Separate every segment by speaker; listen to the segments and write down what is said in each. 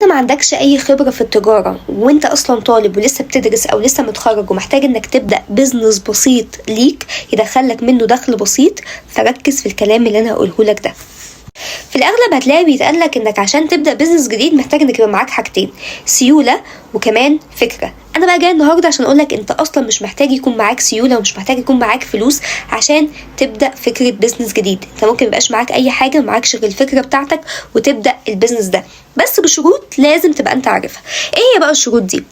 Speaker 1: ما عندكش اي خبرة في التجارة وانت اصلا طالب ولسه بتدرس او لسه متخرج ومحتاج انك تبدأ بيزنس بسيط ليك يدخلك منه دخل بسيط، فركز في الكلام اللي انا هقوله لك ده. في الاغلب هتلاقي بيتقالك انك عشان تبدا بيزنس جديد محتاج انك يبقى معاك حاجتين، سيوله وكمان فكره. انا بقى جاي النهارده عشان اقولك انت اصلا مش محتاج يكون معاك سيوله ومش محتاج يكون معاك فلوس عشان تبدا فكره بيزنس جديد. انت ممكن ميبقاش معاك اي حاجه، معاكش غير الفكره بتاعتك وتبدا البيزنس ده، بس بشروط لازم تبقى انت عارفها. ايه هي بقى الشروط دي؟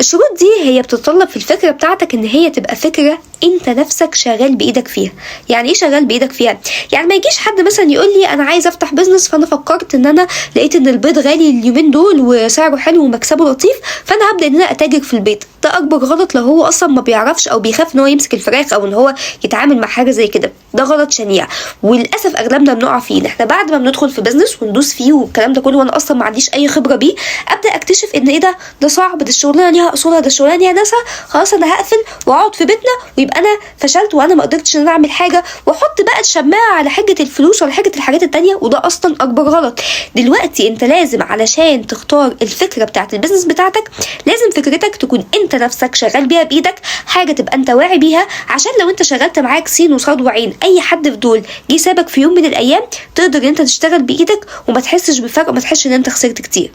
Speaker 1: الشروط دي هي بتتطلب في الفكره بتاعتك ان هي تبقى فكره انت نفسك شغال بايدك فيها. يعني ايه شغال بايدك فيها؟ يعني ما يجيش حد مثلا يقول لي انا عايز افتح بيزنس، فانا فكرت ان انا لقيت ان البيض غالي اليومين دول وسعره حلو ومكسبه لطيف، فانا هبدا ان انا اتاجر في البيض. ده اكبر غلط لو هو اصلا ما بيعرفش او بيخاف ان هو يمسك الفراخ او ان هو يتعامل مع حاجه زي كده. ده غلط شنيع وللاسف اغلبنا بنقع فيه. احنا بعد ما بندخل في بيزنس وندوس فيه والكلام ده كله وانا اصلا ما عنديش اي خبره بيه، ابدا اكتشف ان ايه ده صعب، ده الشغلانه ليها اصولها، ده الشغلانه ليها ناسها، خلاص انا هقفل واقعد في بيتنا ويبقى انا فشلت وانا ما قدرتش ان انا اعمل حاجه، واحط بقى الشماعه على حجه الفلوس ولا حجه الحاجات التانيه، وده اصلا اكبر غلط. دلوقتي انت لازم علشان تختار الفكره بتاعت البيزنس بتاعتك لازم فكرتك تكون انت نفسك شغال بيها بايدك، حاجه تبقى انت واعي بيها، عشان لو انت شغلت معاك سين وصاد وعين اي حد في دول جه سابك في يوم من الايام تقدر ان انت تشتغل بايدك وما تحسش بفرق وما تحسش ان انت خسرت كتير.